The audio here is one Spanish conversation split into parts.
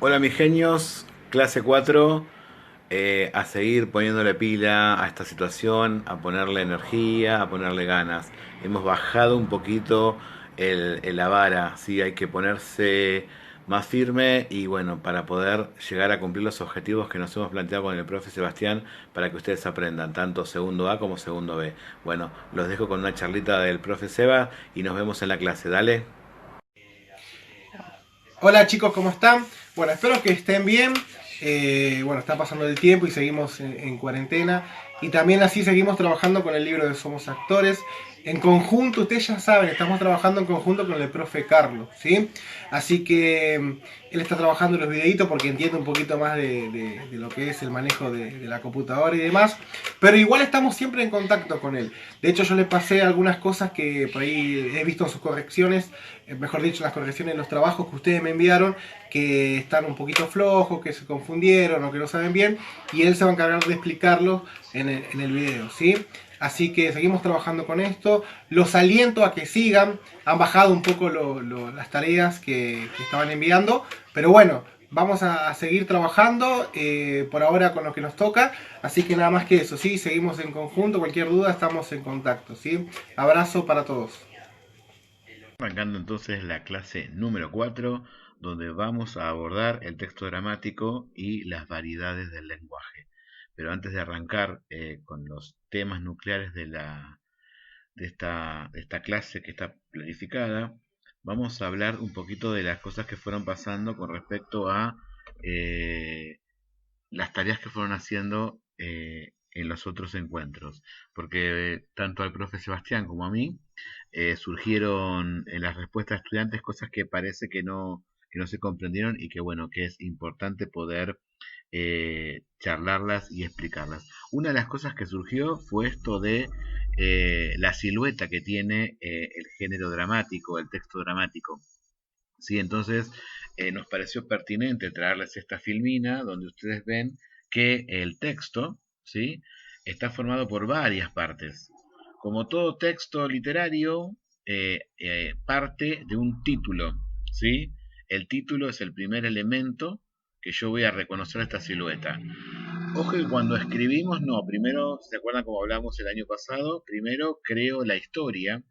Hola mis genios, clase 4, a seguir poniéndole pila a esta situación, a ponerle energía, a ponerle ganas. Hemos bajado un poquito la vara, ¿sí? Hay que ponerse más firme y bueno, para poder llegar a cumplir los objetivos que nos hemos planteado con el profe Sebastián para que ustedes aprendan, tanto segundo A como segundo B. Bueno, los dejo con una charlita del profe Seba y nos vemos en la clase, dale. Hola chicos, ¿cómo están? Bueno, espero que estén bien. Bueno, está pasando el tiempo y seguimos en cuarentena. Y también así seguimos trabajando con el libro de Somos Actores. En conjunto, ustedes ya saben, estamos trabajando en conjunto con el profe Carlos, ¿sí? Así que él está trabajando en los videitos porque entiende un poquito más de lo que es el manejo de la computadora y demás. Pero igual estamos siempre en contacto con él. De hecho, yo le pasé algunas cosas que por ahí he visto en sus correcciones, mejor dicho, las correcciones en los trabajos que ustedes me enviaron, que están un poquito flojos, que se confundieron o que no saben bien, y él se va a encargar de explicarlo en el video, ¿sí? Así que seguimos trabajando con esto. Los aliento a que sigan. Han bajado un poco las tareas que estaban enviando. Pero bueno, vamos a seguir trabajando por ahora con lo que nos toca. Así que nada más que eso, ¿sí? Seguimos en conjunto. Cualquier duda estamos en contacto, ¿sí? Abrazo para todos. Arrancando entonces la clase número 4, donde vamos a abordar el texto dramático y las variedades del lenguaje. Pero antes de arrancar con los temas nucleares de esta clase que está planificada, vamos a hablar un poquito de las cosas que fueron pasando con respecto a eh, las tareas que fueron haciendo en los otros encuentros, porque tanto al profe Sebastián como a mí surgieron en las respuestas de estudiantes cosas que parece que no se comprendieron y que bueno, que es importante poder charlarlas y explicarlas. Una de las cosas que surgió fue esto de la silueta que tiene el género dramático, el texto dramático. ¿Sí? Entonces nos pareció pertinente traerles esta filmina donde ustedes ven que el texto, ¿sí? Está formado por varias partes. Como todo texto literario, parte de un título, ¿sí? El título es el primer elemento que yo voy a reconocer esta silueta. Ojo que cuando escribimos, no, primero, ¿se acuerdan como hablamos el año pasado? Primero creo la historia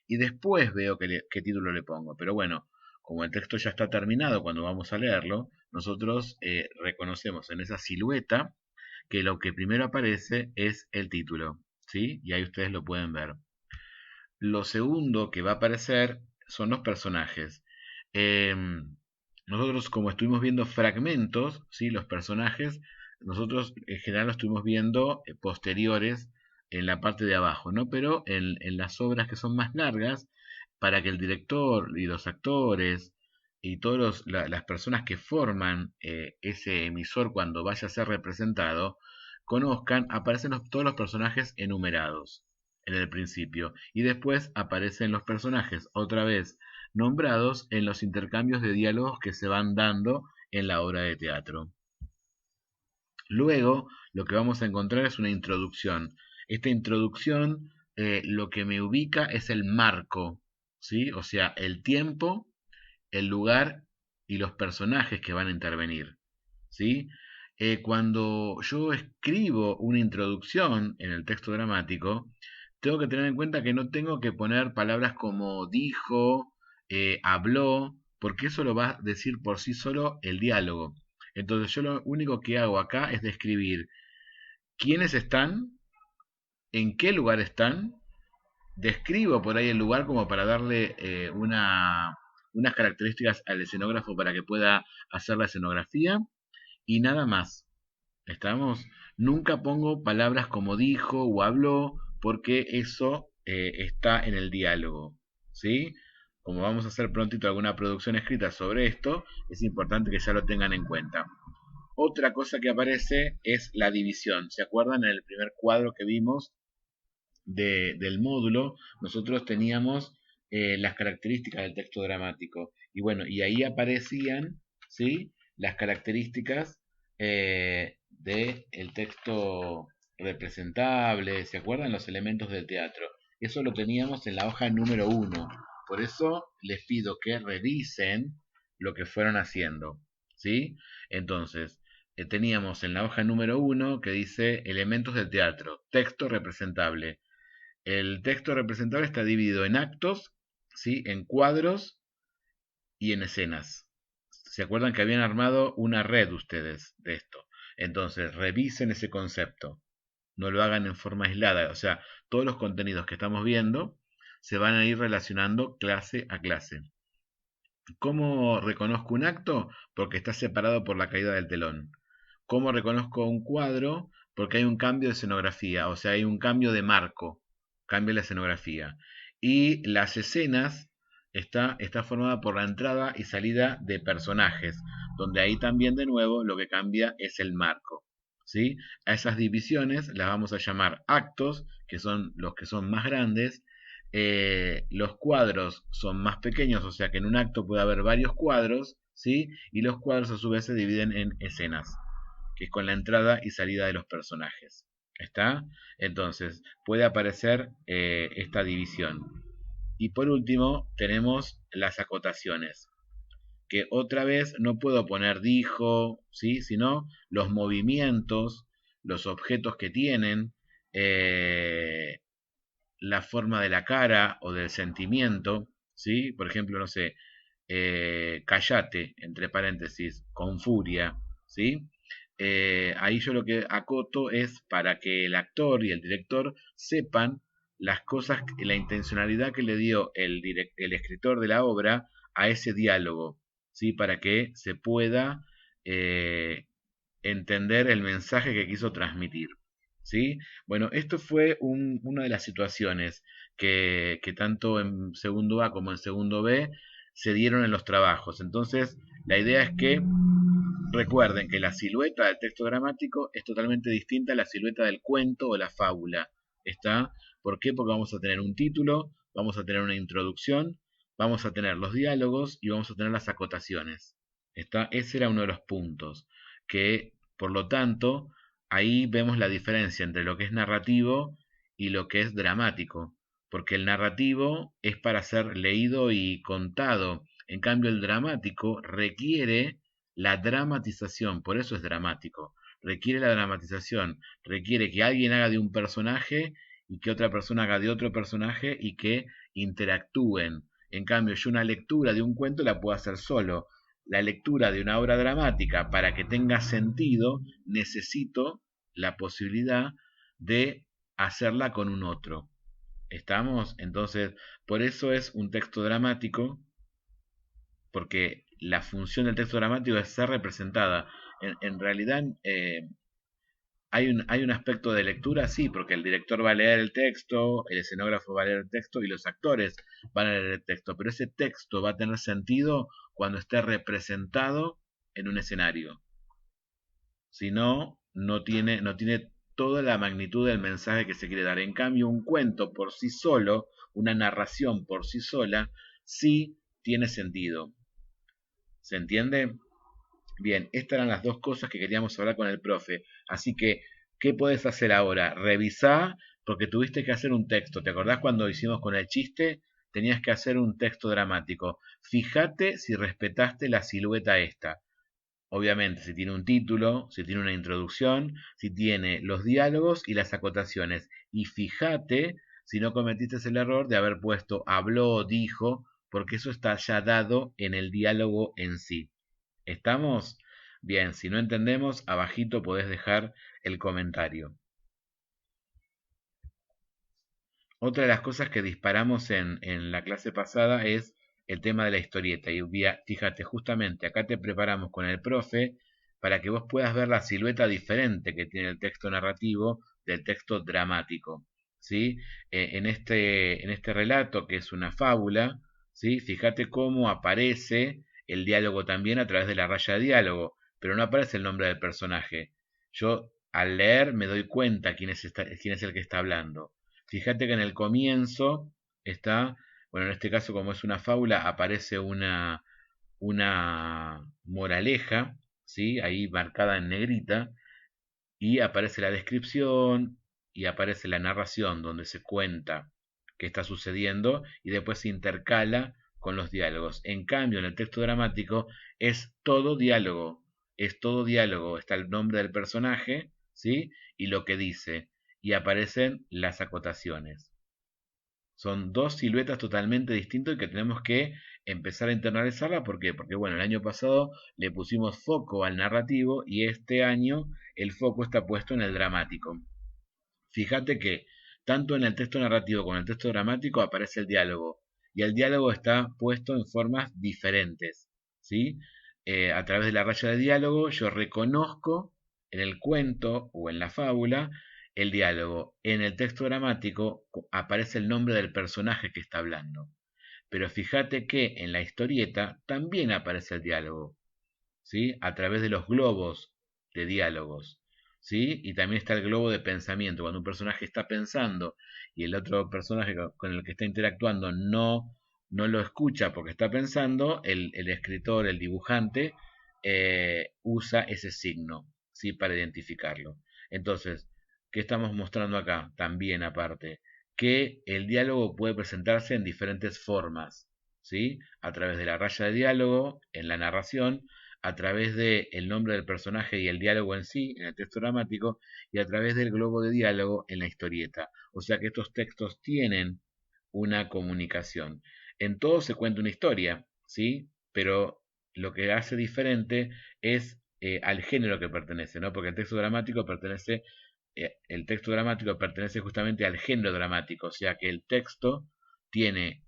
y después veo qué título le pongo. Pero bueno, como el texto ya está terminado cuando vamos a leerlo, nosotros reconocemos en esa silueta que lo que primero aparece es el título, ¿sí? Y ahí ustedes lo pueden ver. Lo segundo que va a aparecer son los personajes. Nosotros, como estuvimos viendo fragmentos, ¿sí? Los personajes, nosotros en general los estuvimos viendo posteriores en la parte de abajo, ¿no? Pero en las obras que son más largas, para que el director y los actores y todas las personas que forman ese emisor cuando vaya a ser representado, conozcan, aparecen todos los personajes enumerados en el principio y después aparecen los personajes otra vez nombrados en los intercambios de diálogos que se van dando en la obra de teatro. Luego, lo que vamos a encontrar es una introducción. Esta introducción lo que me ubica es el marco, ¿sí? O sea, el tiempo, el lugar y los personajes que van a intervenir, ¿sí? Cuando yo escribo una introducción en el texto dramático, tengo que tener en cuenta que no tengo que poner palabras como dijo, habló, porque eso lo va a decir por sí solo el diálogo. Entonces yo lo único que hago acá es describir quiénes están, en qué lugar están, describo por ahí el lugar como para darle unas características al escenógrafo para que pueda hacer la escenografía y nada más. ¿Estamos? Nunca pongo palabras como dijo o habló porque eso está en el diálogo. ¿Sí? Como vamos a hacer prontito alguna producción escrita sobre esto, es importante que ya lo tengan en cuenta. Otra cosa que aparece es la división. ¿Se acuerdan en el primer cuadro que vimos del módulo? Nosotros teníamos las características del texto dramático. Y bueno, y ahí aparecían, ¿sí? Las características del texto representable. ¿Se acuerdan los elementos del teatro? Eso lo teníamos en la hoja número uno. Por eso les pido que revisen lo que fueron haciendo. ¿sí? Entonces, teníamos en la hoja número 1 que dice elementos del teatro, texto representable. El texto representable está dividido en actos, ¿sí? En cuadros y en escenas. ¿Se acuerdan que habían armado una red ustedes de esto? Entonces, revisen ese concepto. No lo hagan en forma aislada. O sea, todos los contenidos que estamos viendo se van a ir relacionando clase a clase. ¿Cómo reconozco un acto? Porque está separado por la caída del telón. ¿Cómo reconozco un cuadro? Porque hay un cambio de escenografía, o sea, hay un cambio de marco, cambia la escenografía. Y las escenas está formada por la entrada y salida de personajes, donde ahí también de nuevo lo que cambia es el marco. ¿Sí? A esas divisiones las vamos a llamar actos, que son los que son más grandes. Los cuadros son más pequeños, o sea que en un acto puede haber varios cuadros, ¿sí? Y los cuadros a su vez se dividen en escenas, que es con la entrada y salida de los personajes. ¿Está? Entonces, puede aparecer esta división. Y por último, tenemos las acotaciones, que otra vez no puedo poner dijo, ¿sí? Sino los movimientos, los objetos que tienen, la forma de la cara o del sentimiento, ¿sí? Por ejemplo, no sé, callate, entre paréntesis, con furia, ¿sí? Ahí yo lo que acoto es para que el actor y el director sepan las cosas, la intencionalidad que le dio el escritor de la obra a ese diálogo, ¿sí? Para que se pueda entender el mensaje que quiso transmitir. ¿Sí? Bueno, esto fue una de las situaciones que tanto en segundo A como en segundo B se dieron en los trabajos. Entonces, la idea es que recuerden que la silueta del texto dramático es totalmente distinta a la silueta del cuento o la fábula. ¿Está? ¿Por qué? Porque vamos a tener un título, vamos a tener una introducción, vamos a tener los diálogos y vamos a tener las acotaciones. ¿Está? Ese era uno de los puntos. Que, por lo tanto, ahí vemos la diferencia entre lo que es narrativo y lo que es dramático. Porque el narrativo es para ser leído y contado. En cambio, el dramático requiere la dramatización, por eso es dramático. Requiere la dramatización, requiere que alguien haga de un personaje y que otra persona haga de otro personaje y que interactúen. En cambio, yo una lectura de un cuento la puedo hacer solo. La lectura de una obra dramática, para que tenga sentido, necesito la posibilidad de hacerla con un otro. ¿Estamos? Entonces, por eso es un texto dramático, porque la función del texto dramático es ser representada. En realidad, hay un aspecto de lectura, sí, porque el director va a leer el texto, el escenógrafo va a leer el texto y los actores van a leer el texto, pero ese texto va a tener sentido cuando esté representado en un escenario. Si no, no tiene toda la magnitud del mensaje que se quiere dar. En cambio, un cuento por sí solo, una narración por sí sola, sí tiene sentido. ¿Se entiende? Bien, estas eran las dos cosas que queríamos hablar con el profe. Así que, ¿qué puedes hacer ahora? Revisar, porque tuviste que hacer un texto. ¿Te acordás cuando hicimos con el chiste? Tenías que hacer un texto dramático. Fíjate si respetaste la silueta esta. Obviamente, si tiene un título, si tiene una introducción, si tiene los diálogos y las acotaciones. Y fíjate si no cometiste el error de haber puesto habló, dijo, porque eso está ya dado en el diálogo en sí. ¿Estamos? Bien, si no entendemos, abajito podés dejar el comentario. Otra de las cosas que disparamos en la clase pasada es el tema de la historieta. Y fíjate, justamente acá te preparamos con el profe para que vos puedas ver la silueta diferente que tiene el texto narrativo del texto dramático. ¿Sí? En este relato, que es una fábula, ¿sí? Fíjate cómo aparece el diálogo también a través de la raya de diálogo, pero no aparece el nombre del personaje. Yo al leer me doy cuenta quién es el que está hablando. Fíjate que en el comienzo está, bueno, en este caso como es una fábula, aparece una moraleja, ¿sí? Ahí marcada en negrita, y aparece la descripción y aparece la narración donde se cuenta qué está sucediendo y después se intercala con los diálogos. En cambio, en el texto dramático es todo diálogo, está el nombre del personaje, ¿sí? Y lo que dice, y aparecen las acotaciones. Son dos siluetas totalmente distintas y que tenemos que empezar a internalizarla. ¿Por qué? Porque bueno, el año pasado le pusimos foco al narrativo y este año el foco está puesto en el dramático. Fíjate que tanto en el texto narrativo como en el texto dramático aparece el diálogo y el diálogo está puesto en formas diferentes, ¿sí? A través de la raya de diálogo yo reconozco en el cuento o en la fábula el diálogo. En el texto dramático aparece el nombre del personaje que está hablando. Pero fíjate que en la historieta también aparece el diálogo, ¿sí? A través de los globos de diálogos, ¿sí? Y también está el globo de pensamiento. Cuando un personaje está pensando y el otro personaje con el que está interactuando no lo escucha porque está pensando, el escritor, el dibujante, usa ese signo, ¿sí? Para identificarlo. Entonces, ¿qué estamos mostrando acá? También aparte, que el diálogo puede presentarse en diferentes formas, ¿sí? A través de la raya de diálogo, en la narración, a través del nombre del personaje y el diálogo en sí, en el texto dramático, y a través del globo de diálogo en la historieta. O sea que estos textos tienen una comunicación. En todo se cuenta una historia, ¿sí? Pero lo que hace diferente es al género que pertenece, ¿no? Porque el texto dramático pertenece justamente al género dramático, o sea que el texto tiene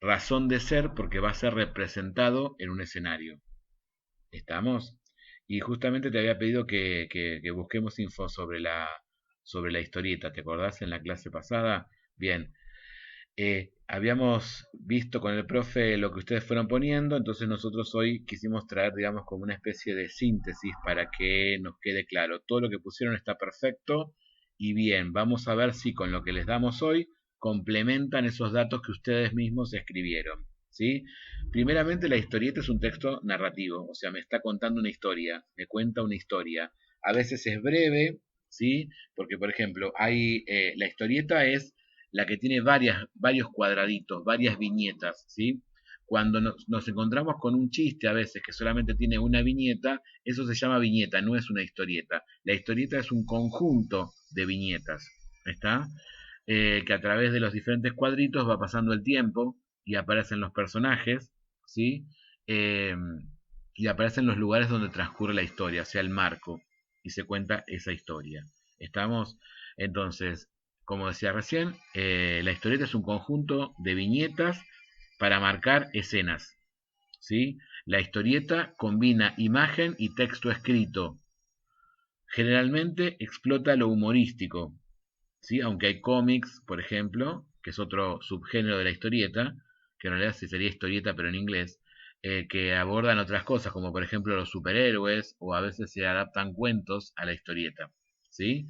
razón de ser porque va a ser representado en un escenario. ¿Estamos? Y justamente te había pedido que busquemos info sobre la historieta, ¿te acordás en la clase pasada? Bien, habíamos visto con el profe lo que ustedes fueron poniendo, entonces nosotros hoy quisimos traer, digamos, como una especie de síntesis para que nos quede claro. Todo lo que pusieron está perfecto y bien, vamos a ver si con lo que les damos hoy complementan esos datos que ustedes mismos escribieron, ¿sí? Primeramente, la historieta es un texto narrativo, o sea, me está contando una historia, me cuenta una historia. A veces es breve, ¿sí? Porque, por ejemplo, la historieta es la que tiene varios cuadraditos, varias viñetas, ¿sí? Cuando nos encontramos con un chiste a veces que solamente tiene una viñeta, eso se llama viñeta, no es una historieta. La historieta es un conjunto de viñetas, ¿está? Que a través de los diferentes cuadritos va pasando el tiempo y aparecen los personajes, ¿sí? Eh, y aparecen los lugares donde transcurre la historia, o sea, el marco, y se cuenta esa historia. ¿Estamos? Entonces, como decía recién, la historieta es un conjunto de viñetas para marcar escenas, ¿sí? La historieta combina imagen y texto escrito. Generalmente explota lo humorístico, ¿sí? Aunque hay cómics, por ejemplo, que es otro subgénero de la historieta, que en realidad sí sería historieta pero en inglés, que abordan otras cosas, como por ejemplo los superhéroes, o a veces se adaptan cuentos a la historieta, ¿sí?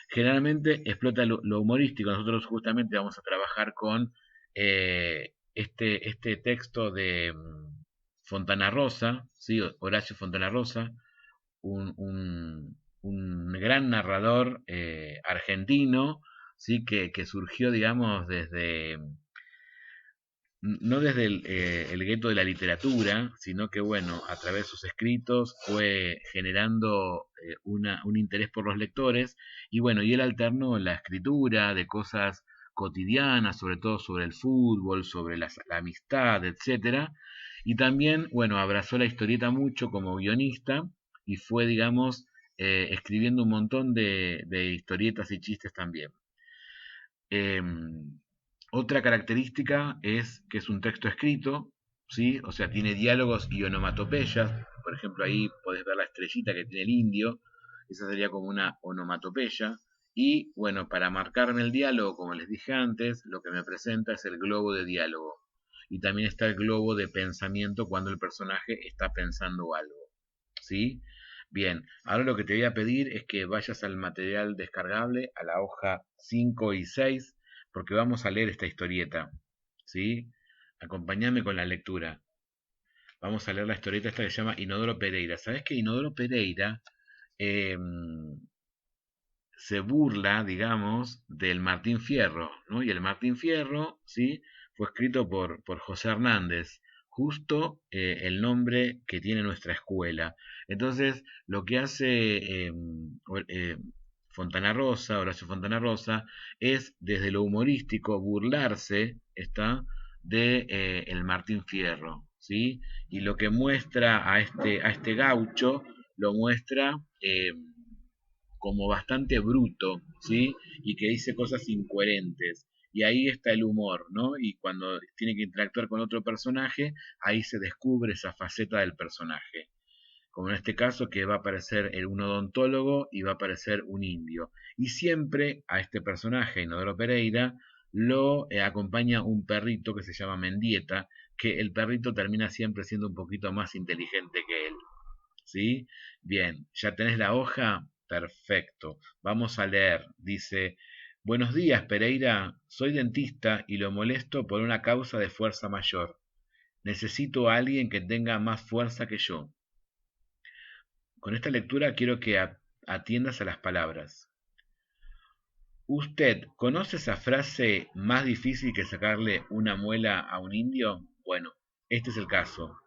Generalmente explota lo humorístico. Nosotros justamente vamos a trabajar con este texto de Fontana Rosa, ¿sí? Horacio Fontana Rosa, un gran narrador argentino, ¿sí? Que surgió, digamos, no desde el gueto de la literatura, sino que, bueno, a través de sus escritos fue generando un interés por los lectores, y bueno, y él alternó la escritura de cosas cotidianas, sobre todo sobre el fútbol, sobre la amistad, etcétera, y también, bueno, abrazó la historieta mucho como guionista y fue, digamos, escribiendo un montón de historietas y chistes también. Em, Otra característica es que es un texto escrito, ¿sí? O sea, tiene diálogos y onomatopeyas. Por ejemplo, ahí podés ver la estrellita que tiene el indio. Esa sería como una onomatopeya. Y bueno, para marcarme el diálogo, como les dije antes, lo que me presenta es el globo de diálogo. Y también está el globo de pensamiento cuando el personaje está pensando algo, ¿sí? Bien, ahora lo que te voy a pedir es que vayas al material descargable, a la hoja 5 y 6, porque vamos a leer esta historieta, ¿sí? Acompáñame con la lectura. Vamos a leer la historieta esta que se llama Inodoro Pereira. ¿Sabes que Inodoro Pereira eh, se burla, digamos, del Martín Fierro, ¿no? Y el Martín Fierro, ¿sí? fue escrito por José Hernández, justo el nombre que tiene nuestra escuela. Entonces, lo que hace Fontana Rosa, Horacio Fontana Rosa, es desde lo humorístico burlarse, ¿está? De el Martín Fierro, ¿sí? Y lo que muestra a este gaucho, lo muestra como bastante bruto, ¿sí? Y que dice cosas incoherentes. Y ahí está el humor, ¿no? Y cuando tiene que interactuar con otro personaje, ahí se descubre esa faceta del personaje. Como en este caso que va a aparecer un odontólogo y va a aparecer un indio. Y siempre a este personaje, Inodoro Pereira, lo acompaña un perrito que se llama Mendieta, que el perrito termina siempre siendo un poquito más inteligente que él. ¿Sí? Bien, ¿ya tenés la hoja? Perfecto. Vamos a leer. Dice, buenos días, Pereira. Soy dentista y lo molesto por una causa de fuerza mayor. Necesito a alguien que tenga más fuerza que yo. Con esta lectura quiero que atiendas a las palabras. ¿Usted conoce esa frase más difícil que sacarle una muela a un indio? Bueno, este es el caso.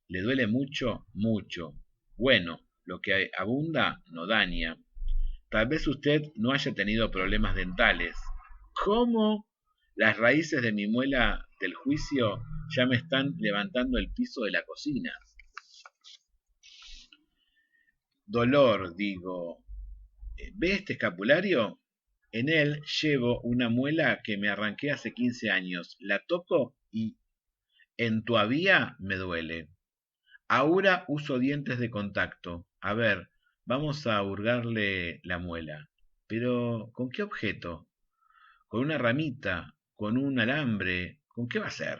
¿Le duele mucho? Mucho. Bueno, lo que abunda no daña. Tal vez usted no haya tenido problemas dentales. ¿Cómo? Las raíces de mi muela del juicio ya me están levantando el piso de la cocina. Dolor, digo. ¿Ve este escapulario? En él llevo una muela que me arranqué hace 15 años. La toco y en todavía me duele. Ahora uso dientes de contacto. A ver, vamos a hurgarle la muela. Pero, ¿con qué objeto? ¿Con una ramita? ¿Con un alambre? ¿Con qué va a ser?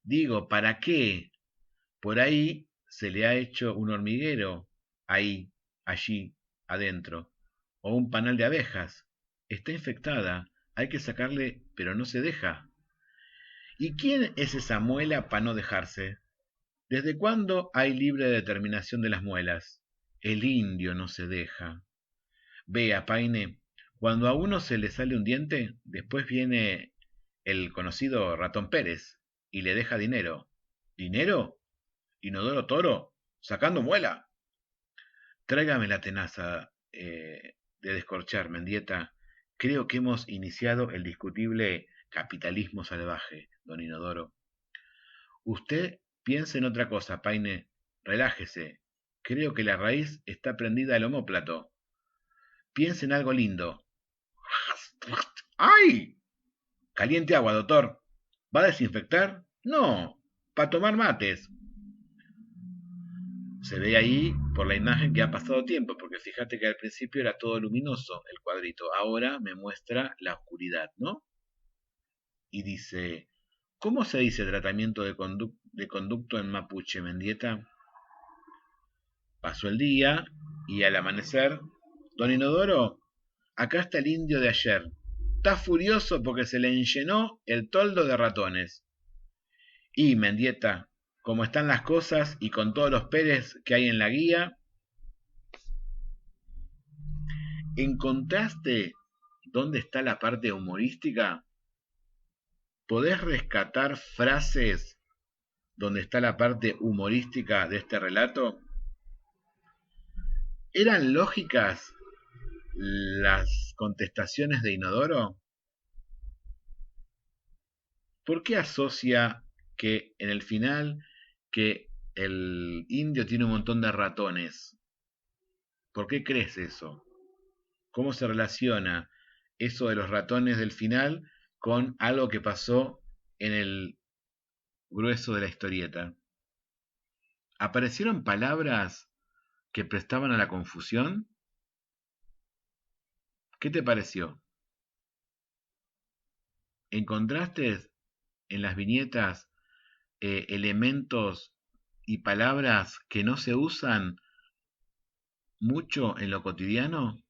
Digo, ¿para qué? Por ahí se le ha hecho un hormiguero. Ahí, allí, adentro. O un panal de abejas. Está infectada. Hay que sacarle, pero no se deja. ¿Y quién es esa muela para no dejarse? ¿Desde cuándo hay libre determinación de las muelas? El indio no se deja. Vea, Paine, cuando a uno se le sale un diente, después viene el conocido ratón Pérez y le deja dinero. ¿Dinero? ¿Inodoro Toro? ¿Sacando muela? Tráigame la tenaza de descorchar, Mendieta. Creo que hemos iniciado el discutible capitalismo salvaje, don Inodoro. Usted piense en otra cosa, Paine. Relájese. Creo que la raíz está prendida al omóplato. Piense en algo lindo. ¡Ay! Caliente agua, doctor. ¿Va a desinfectar? No, para tomar mates. Se ve ahí por la imagen que ha pasado tiempo, porque fíjate que al principio era todo luminoso el cuadrito. Ahora me muestra la oscuridad, ¿no? Y dice, ¿cómo se dice tratamiento de conducto en mapuche, Mendieta? Pasó el día y al amanecer, don Inodoro, acá está el indio de ayer. Está furioso porque se le enllenó el toldo de ratones. Y, Mendieta, como están las cosas y con todos los Pérez que hay en la guía, ¿encontraste dónde está la parte humorística? ¿Podés rescatar frases donde está la parte humorística de este relato? ¿Eran lógicas las contestaciones de Inodoro? ¿Por qué asocia que en el final que el indio tiene un montón de ratones? ¿Por qué crees eso? ¿Cómo se relaciona eso de los ratones del final con algo que pasó en el grueso de la historieta? ¿Aparecieron palabras que prestaban a la confusión? ¿Qué te pareció? ¿Encontraste en las viñetas elementos y palabras que no se usan mucho en lo cotidiano?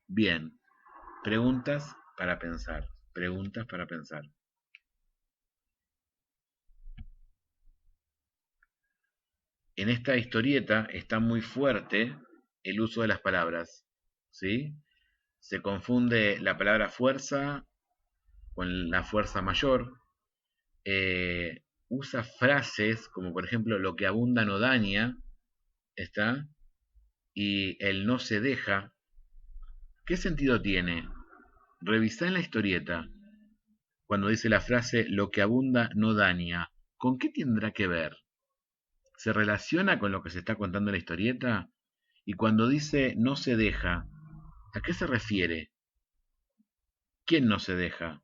Bien, preguntas para pensar, preguntas para pensar. En esta historieta está muy fuerte el uso de las palabras, ¿sí? Se confunde la palabra fuerza con la fuerza mayor, usa frases como por ejemplo lo que abunda no daña, ¿está? Y el no se deja. ¿Qué sentido tiene? Revisá en la historieta cuando dice la frase lo que abunda no daña. ¿Con qué tendrá que ver? ¿Se relaciona con lo que se está contando en la historieta? Y cuando dice no se deja, ¿a qué se refiere? ¿Quién no se deja?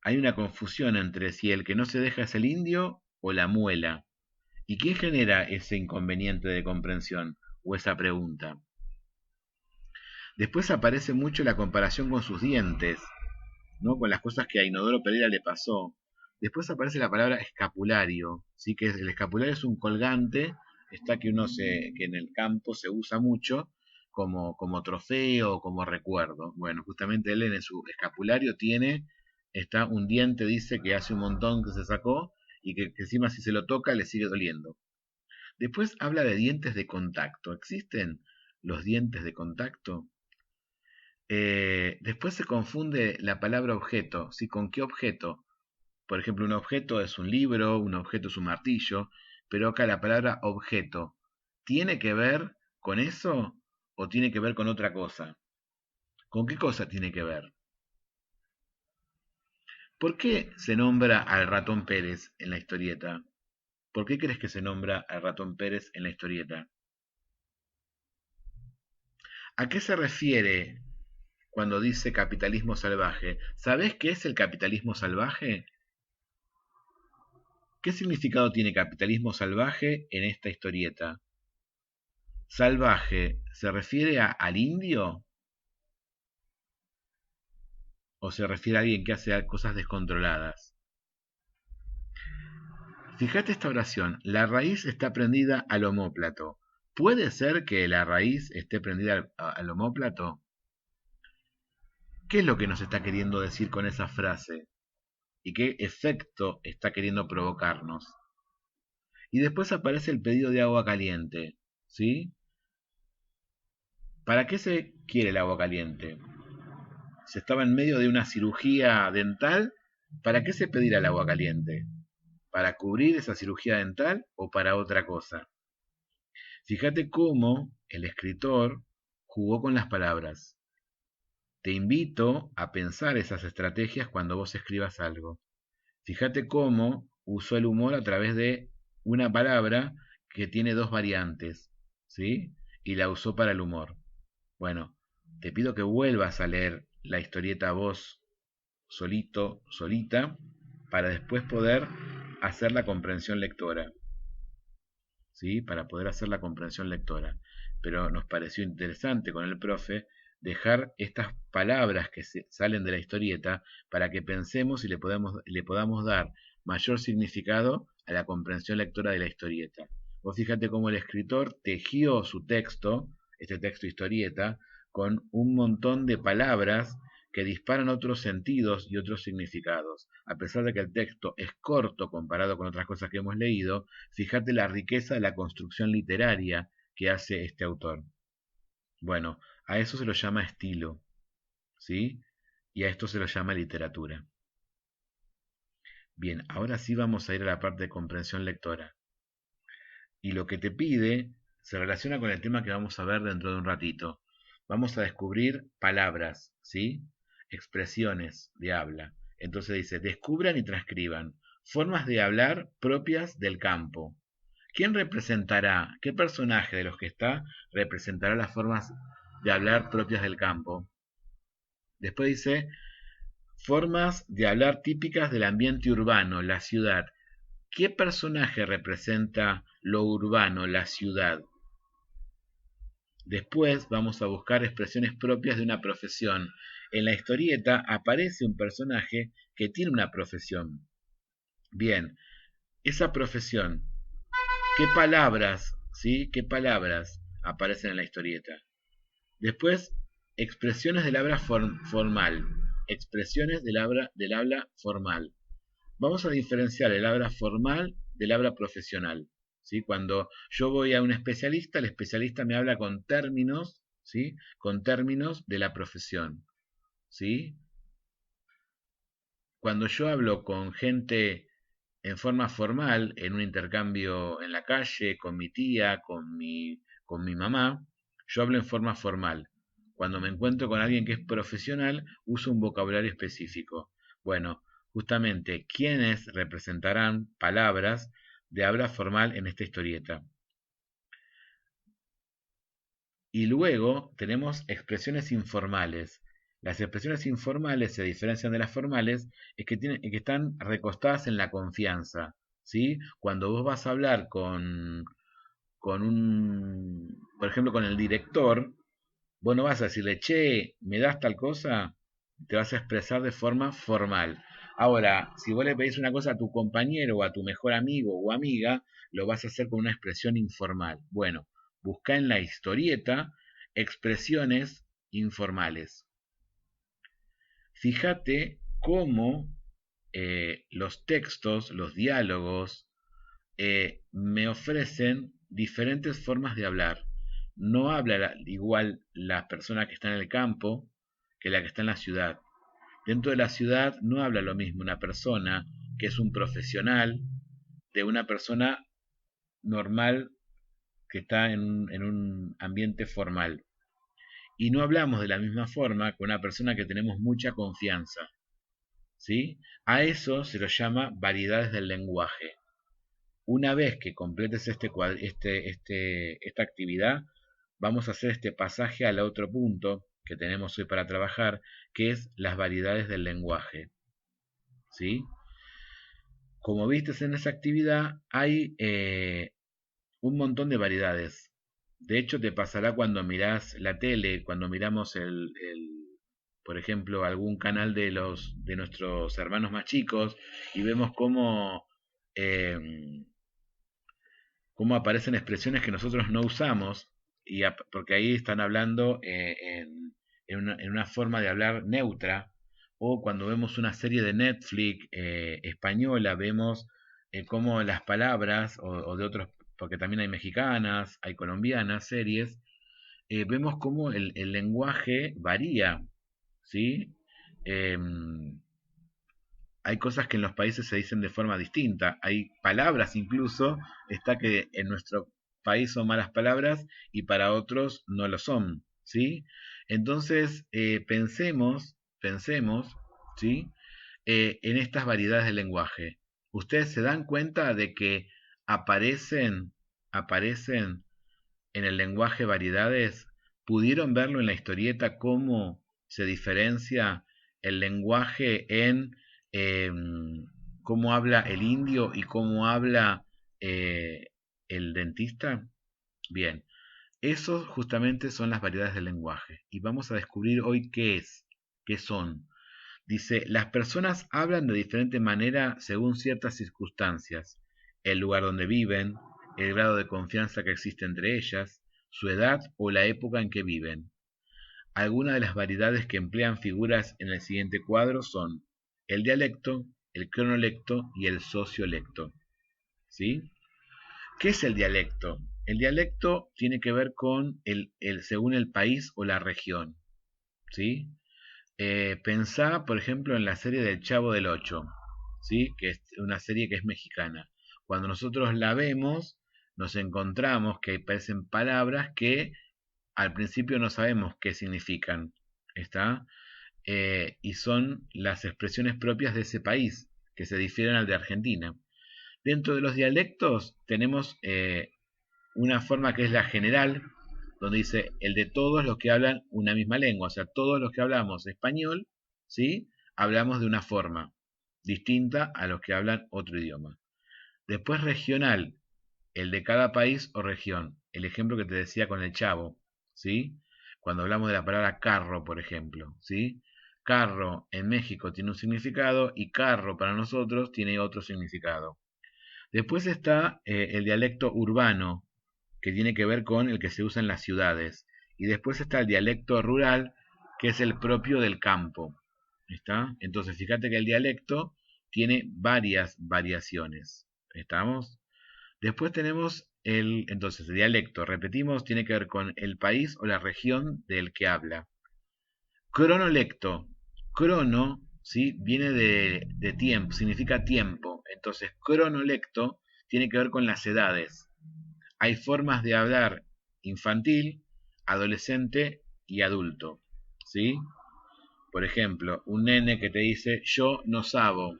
Hay una confusión entre si el que no se deja es el indio o la muela. ¿Y quién genera ese inconveniente de comprensión o esa pregunta? Después aparece mucho la comparación con sus dientes, ¿no? Con las cosas que a Inodoro Pereira le pasó. Después aparece la palabra escapulario, ¿sí? Que el escapulario es un colgante, está que en el campo se usa mucho como trofeo, como recuerdo. Bueno, justamente él en su escapulario está un diente, dice que hace un montón que se sacó y que encima si se lo toca le sigue doliendo. Después habla de dientes de contacto. ¿Existen los dientes de contacto? Después se confunde la palabra objeto, ¿sí? ¿Con qué objeto? Por ejemplo, un objeto es un libro, un objeto es un martillo, pero acá la palabra objeto, ¿tiene que ver con eso o tiene que ver con otra cosa? ¿Con qué cosa tiene que ver? ¿Por qué se nombra al ratón Pérez en la historieta? ¿Por qué crees que se nombra al ratón Pérez en la historieta? ¿A qué se refiere cuando dice capitalismo salvaje? ¿Sabés qué es el capitalismo salvaje? ¿Qué significado tiene capitalismo salvaje en esta historieta? ¿Salvaje se refiere al indio o se refiere a alguien que hace cosas descontroladas? Fíjate esta oración, la raíz está prendida al omóplato. ¿Puede ser que la raíz esté prendida al omóplato? ¿Qué es lo que nos está queriendo decir con esa frase? ¿Y qué efecto está queriendo provocarnos? Y después aparece el pedido de agua caliente, ¿sí? ¿Para qué se quiere el agua caliente? Se estaba en medio de una cirugía dental, ¿para qué se pedirá el agua caliente? ¿Para cubrir esa cirugía dental o para otra cosa? Fíjate cómo el escritor jugó con las palabras. Te invito a pensar esas estrategias cuando vos escribas algo. Fíjate cómo usó el humor a través de una palabra que tiene dos variantes, ¿sí? Y la usó para el humor. Bueno, te pido que vuelvas a leer la historieta vos solito, solita, para después poder hacer la comprensión lectora, ¿sí? Para poder hacer la comprensión lectora. Pero nos pareció interesante con el profe dejar estas palabras que salen de la historieta para que pensemos y le podamos dar mayor significado a la comprensión lectora de la historieta. Vos fíjate cómo el escritor tejió su texto, este texto historieta, con un montón de palabras que disparan otros sentidos y otros significados. A pesar de que el texto es corto comparado con otras cosas que hemos leído, fíjate la riqueza de la construcción literaria que hace este autor. Bueno, a eso se lo llama estilo, ¿sí? Y a esto se lo llama literatura. Bien, ahora sí vamos a ir a la parte de comprensión lectora. Y lo que te pide se relaciona con el tema que vamos a ver dentro de un ratito. Vamos a descubrir palabras, ¿sí? Expresiones de habla. Entonces dice, descubran y transcriban formas de hablar propias del campo. ¿Quién representará, qué personaje de los que está representará las formas de hablar propias del campo? Después dice, formas de hablar típicas del ambiente urbano, la ciudad. ¿Qué personaje representa lo urbano, la ciudad? Después vamos a buscar expresiones propias de una profesión. En la historieta aparece un personaje que tiene una profesión. Bien, esa profesión, ¿qué palabras, sí? ¿Qué palabras aparecen en la historieta? Después, expresiones del habla formal. Expresiones del habla formal. Vamos a diferenciar el habla formal del habla profesional. ¿Sí? Cuando yo voy a un especialista, el especialista me habla con términos, ¿sí? Con términos de la profesión. ¿Sí? cuando yo hablo con gente en forma formal, en un intercambio en la calle, con mi tía, con mi mamá, yo hablo en forma formal. Cuando me encuentro con alguien que es profesional, uso un vocabulario específico. Bueno, justamente, ¿quiénes representarán palabras de habla formal en esta historieta? Y luego tenemos expresiones informales. Las expresiones informales se diferencian de las formales es que, que están recostadas en la confianza. ¿Sí? Cuando vos vas a hablar con un, por ejemplo, con el director, vos no vas a decirle, che, ¿me das tal cosa? Te vas a expresar de forma formal. Ahora, si vos le pedís una cosa a tu compañero o a tu mejor amigo o amiga, lo vas a hacer con una expresión informal. Bueno, busca en la historieta expresiones informales. Fíjate cómo los textos, los diálogos, me ofrecen diferentes formas de hablar. No habla igual la persona que está en el campo que la que está en la ciudad. Dentro de la ciudad no habla lo mismo una persona que es un profesional de una persona normal que está en un ambiente formal. Y no hablamos de la misma forma con una persona que tenemos mucha confianza. ¿Sí? A eso se lo llama variedades del lenguaje. Una vez que completes esta actividad, vamos a hacer este pasaje al otro punto que tenemos hoy para trabajar, que es las variedades del lenguaje. ¿Sí? Como viste en esa actividad, hay un montón de variedades. De hecho, te pasará cuando mirás la tele, cuando miramos por ejemplo, algún canal de nuestros hermanos más chicos y vemos eh, cómo aparecen expresiones que nosotros no usamos, porque ahí están hablando en una forma de hablar neutra, o cuando vemos una serie de Netflix española, vemos cómo las palabras, o de otros, porque también hay mexicanas, hay colombianas, series, vemos cómo el lenguaje varía, ¿sí? Em, Hay cosas que en los países se dicen de forma distinta. Hay palabras incluso, está que en nuestro país son malas palabras y para otros no lo son, ¿sí? Entonces, pensemos, ¿sí? En estas variedades de lenguaje. Ustedes se dan cuenta de que aparecen en el lenguaje variedades. ¿Pudieron verlo en la historieta cómo se diferencia el lenguaje en eh, cómo habla el indio y cómo habla eh, el dentista? Bien, esos justamente son las variedades del lenguaje. Y vamos a descubrir hoy qué son. Dice, las personas hablan de diferente manera según ciertas circunstancias, el lugar donde viven, el grado de confianza que existe entre ellas, su edad o la época en que viven. Algunas de las variedades que emplean figuras en el siguiente cuadro son el dialecto, el cronolecto y el sociolecto. ¿Sí? ¿Qué es el dialecto? El dialecto tiene que ver con según el país o la región. ¿Sí? Pensá, por ejemplo, en la serie del Chavo del Ocho, ¿sí? Que es una serie que es mexicana. Cuando nosotros la vemos, nos encontramos que aparecen palabras que al principio no sabemos qué significan, ¿está? Y son las expresiones propias de ese país, que se difieren al de Argentina. Dentro de los dialectos tenemos una forma que es la general, donde dice el de todos los que hablan una misma lengua, o sea, todos los que hablamos español, ¿sí? Hablamos de una forma distinta a los que hablan otro idioma. Después regional, el de cada país o región. El ejemplo que te decía con el chavo, ¿sí? Cuando hablamos de la palabra carro, por ejemplo, ¿sí? Carro en México tiene un significado y carro para nosotros tiene otro significado. Después está el dialecto urbano, que tiene que ver con el que se usa en las ciudades. Y después está el dialecto rural, que es el propio del campo. ¿Está? Entonces, fíjate que el dialecto tiene varias variaciones. ¿Estamos? Después tenemos entonces, el dialecto, repetimos, tiene que ver con el país o la región del que habla. Cronolecto. Crono ¿sí? Viene de tiempo, significa tiempo. Entonces, cronolecto tiene que ver con las edades. Hay formas de hablar infantil, adolescente y adulto, ¿sí? Por ejemplo, un nene que te dice yo no sabo,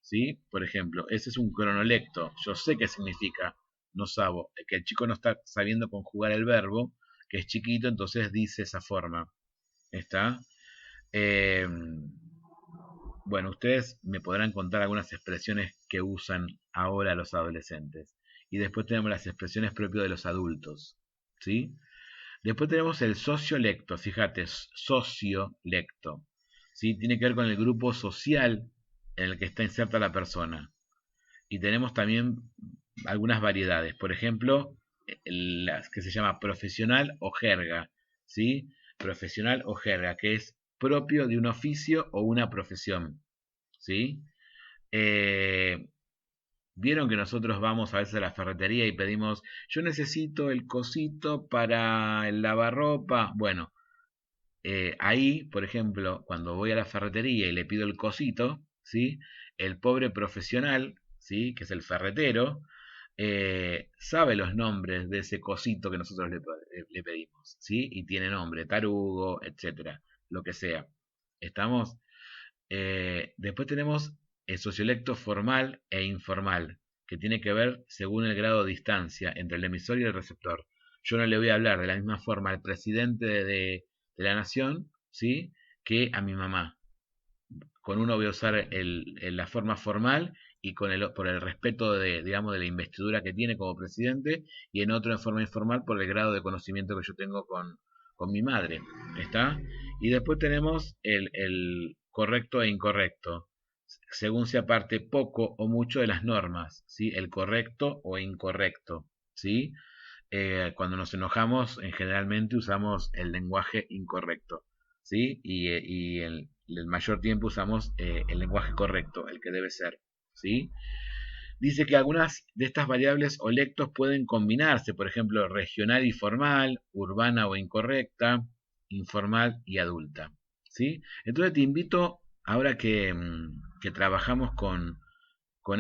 ¿sí? Por ejemplo, ese es un cronolecto. Yo sé qué significa no sabo, que el chico no está sabiendo conjugar el verbo, que es chiquito, entonces dice esa forma. ¿Está? Eh, bueno, ustedes me podrán contar algunas expresiones que usan ahora los adolescentes. Y después tenemos las expresiones propias de los adultos. ¿Sí? Después tenemos el sociolecto, fíjate, sociolecto. ¿Sí? Tiene que ver con el grupo social en el que está inserta la persona. Y tenemos también algunas variedades. Por ejemplo, las que se llama profesional o jerga. ¿Sí? Profesional o jerga, que es propio de un oficio o una profesión. ¿Sí? Eh, Vieron que nosotros vamos a veces a la ferretería y pedimos, yo necesito el cosito para el lavarropa. Bueno, ahí, por ejemplo, cuando voy a la ferretería y le pido el cosito, ¿sí? El pobre profesional, ¿sí? Que es el ferretero, sabe los nombres de ese cosito que nosotros le pedimos, ¿sí? Y tiene nombre, tarugo, etcétera, lo que sea. ¿Estamos? Después tenemos el sociolecto formal e informal, que tiene que ver según el grado de distancia entre el emisor y el receptor. Yo no le voy a hablar de la misma forma al presidente de la nación, ¿sí? Que a mi mamá. Con uno voy a usar la forma formal y por el respeto de, digamos, de la investidura que tiene como presidente, y en otro en forma informal por el grado de conocimiento que yo tengo con mi madre. ¿Está? Y después tenemos el correcto e incorrecto, según se aparte poco o mucho de las normas, ¿sí? El correcto o incorrecto, ¿sí? Cuando nos enojamos, generalmente usamos el lenguaje incorrecto, ¿sí? Y el mayor tiempo usamos el lenguaje correcto, el que debe ser, ¿sí? Dice que algunas de estas variables o lectos pueden combinarse, por ejemplo, regional y formal, urbana o incorrecta, informal y adulta, ¿sí? Entonces te invito, ahora que trabajamos con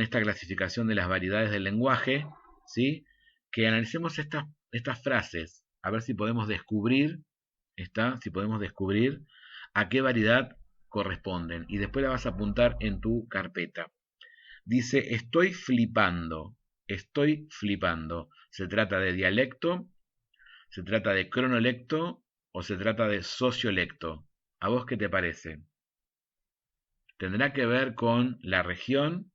esta clasificación de las variedades del lenguaje, ¿sí? Que analicemos estas frases, a ver si podemos descubrir, si podemos descubrir a qué variedad corresponden. Y después la vas a apuntar en tu carpeta. Dice, estoy flipando, estoy flipando. ¿Se trata de dialecto? ¿Se trata de cronolecto? ¿O se trata de sociolecto? ¿A vos qué te parece? ¿Tendrá que ver con la región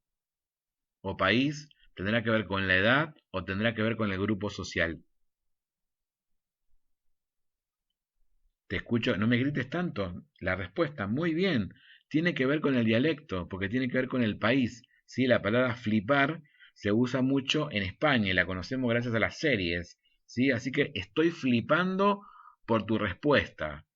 o país? ¿Tendrá que ver con la edad o tendrá que ver con el grupo social? Te escucho, no me grites tanto. La respuesta, muy bien, tiene que ver con el dialecto, porque tiene que ver con el país. ¿Sí? La palabra flipar se usa mucho en España y la conocemos gracias a las series. ¿Sí? Así que estoy flipando por tu respuesta.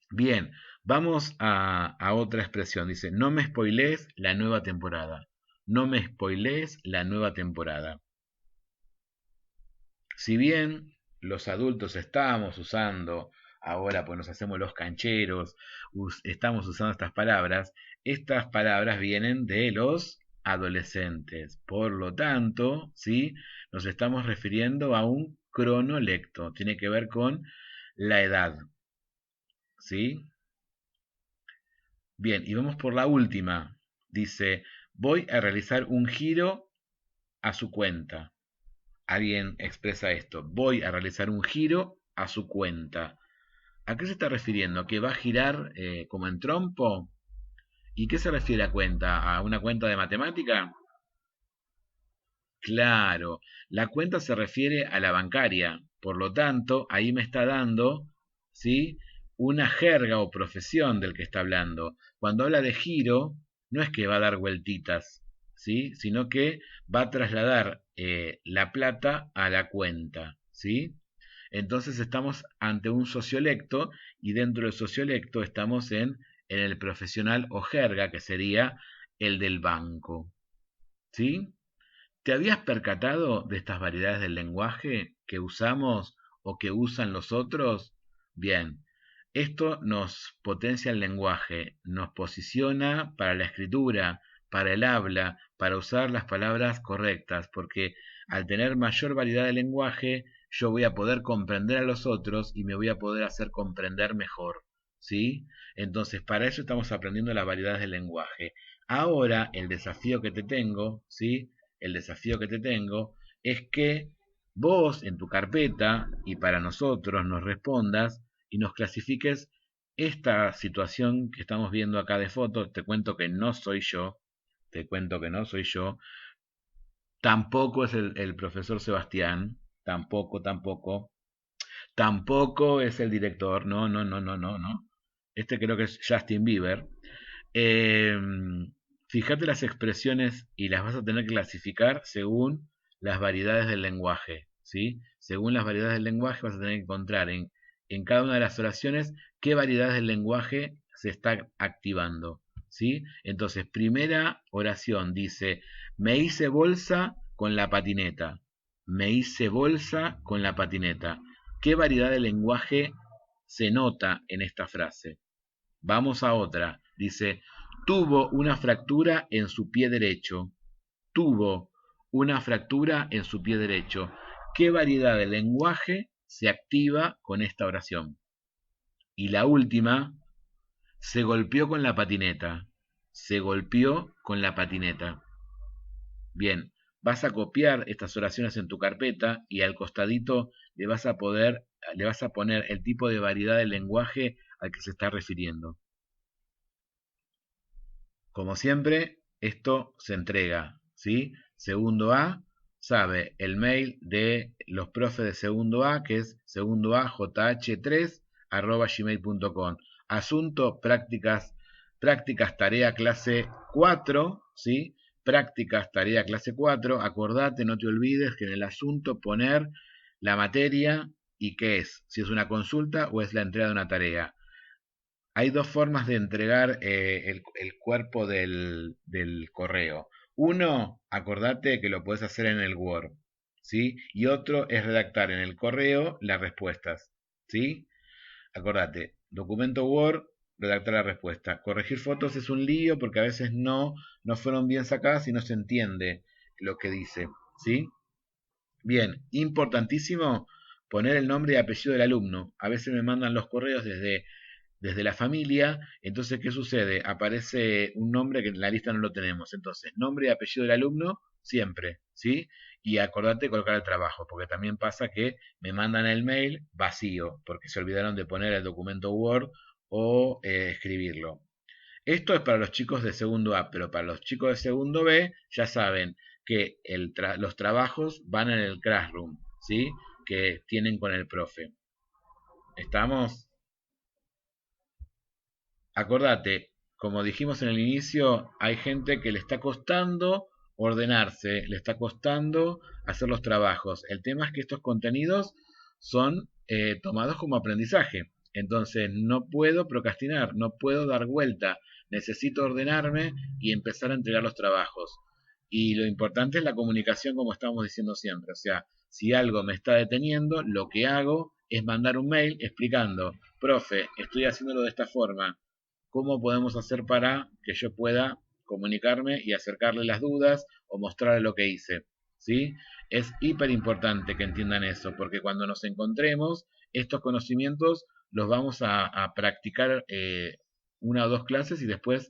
Bien, vamos a otra expresión. Dice, no me spoilees la nueva temporada. No me spoilees la nueva temporada. Si bien los adultos estamos usando, ahora pues nos hacemos los cancheros, estamos usando estas palabras vienen de los adolescentes. Por lo tanto, ¿sí? Nos estamos refiriendo a un cronolecto. Tiene que ver con la edad. ¿Sí? Bien, y vamos por la última. Dice, voy a realizar un giro a su cuenta. Alguien expresa esto, voy a realizar un giro a su cuenta. ¿A qué se está refiriendo? ¿Que va a girar como en trompo? ¿Y qué se refiere a cuenta? ¿A una cuenta de matemática? Claro, la cuenta se refiere a la bancaria, por lo tanto, ahí me está dando, ¿sí? Una jerga o profesión del que está hablando. Cuando habla de giro, no es que va a dar vueltitas, ¿sí? Sino que va a trasladar la plata a la cuenta, ¿sí? Entonces estamos ante un sociolecto y dentro del sociolecto estamos en el profesional o jerga, que sería el del banco, ¿sí? ¿Te habías percatado de estas variedades del lenguaje que usamos o que usan los otros? Bien, Esto nos potencia el lenguaje, nos posiciona para la escritura, para el habla, para usar las palabras correctas, porque al tener mayor variedad de lenguaje, yo voy a poder comprender a los otros y me voy a poder hacer comprender mejor, ¿sí? Entonces, para eso estamos aprendiendo las variedades del lenguaje. Ahora, el desafío que te tengo, ¿sí? El desafío que te tengo es que vos en tu carpeta y para nosotros nos respondas y nos clasifiques esta situación que estamos viendo acá de foto. Te cuento que no soy yo, te cuento que no soy yo, tampoco es el profesor Sebastián, tampoco es el director, no, no, no, no, no, no. Este creo que es Justin Bieber. Eh, Fíjate las expresiones y las vas a tener que clasificar según las variedades del lenguaje, ¿sí? Según las variedades del lenguaje vas a tener que encontrar en cada una de las oraciones qué variedades del lenguaje se está activando, ¿sí? Entonces, primera oración dice, me hice bolsa con la patineta, me hice bolsa con la patineta. ¿Qué variedad de lenguaje se nota en esta frase? Vamos a otra. Dice, tuvo una fractura en su pie derecho. Tuvo una fractura en su pie derecho. ¿Qué variedad de lenguaje se activa con esta oración? Y la última, se golpeó con la patineta. Se golpeó con la patineta. Bien, vas a copiar estas oraciones en tu carpeta y al costadito le vas a poner el tipo de variedad de lenguaje al que se está refiriendo. Como siempre, esto se entrega, ¿sí? Segundo A sabe el mail de los profes de segundo A, que es segundoajh3@gmail.com. Asunto, prácticas tarea clase 4, ¿sí? Prácticas tarea clase 4. Acordate, no te olvides que en el asunto poner la materia y qué es, si es una consulta o es la entrega de una tarea. Hay dos formas de entregar el cuerpo del correo. Uno, acordate que lo puedes hacer en el Word, ¿sí? Y otro es redactar en el correo las respuestas, ¿sí? Acordate, documento Word, redactar la respuesta. Corregir fotos es un lío porque a veces no fueron bien sacadas y no se entiende lo que dice, ¿sí? Bien, importantísimo poner el nombre y apellido del alumno. A veces me mandan los correos desde la familia, entonces, ¿qué sucede? Aparece un nombre que en la lista no lo tenemos. Entonces, nombre y apellido del alumno, siempre, ¿sí? Y acordate de colocar el trabajo, porque también pasa que me mandan el mail vacío, porque se olvidaron de poner el documento Word o escribirlo. Esto es para los chicos de segundo A, pero para los chicos de segundo B ya saben que los trabajos van en el Classroom, ¿sí? Que tienen con el profe. ¿Estamos? Acordate, como dijimos en el inicio, hay gente que le está costando ordenarse, le está costando hacer los trabajos. El tema es que estos contenidos son tomados como aprendizaje. Entonces no puedo procrastinar, no puedo dar vuelta. Necesito ordenarme y empezar a entregar los trabajos. Y lo importante es la comunicación, como estamos diciendo siempre. O sea, si algo me está deteniendo, lo que hago es mandar un mail explicando, profe, estoy haciéndolo de esta forma, cómo podemos hacer para que yo pueda comunicarme y acercarle las dudas o mostrarle lo que hice. ¿Sí? Es hiper importante que entiendan eso, porque cuando nos encontremos, estos conocimientos los vamos a practicar una o dos clases y después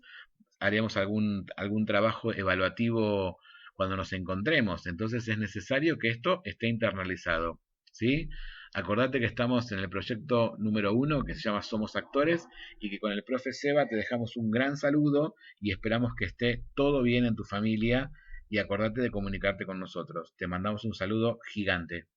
haremos algún trabajo evaluativo cuando nos encontremos. Entonces es necesario que esto esté internalizado. ¿Sí? Acordate que estamos en el proyecto número 1 que se llama Somos Actores y que con el profe Seba te dejamos un gran saludo y esperamos que esté todo bien en tu familia y acordate de comunicarte con nosotros. Te mandamos un saludo gigante.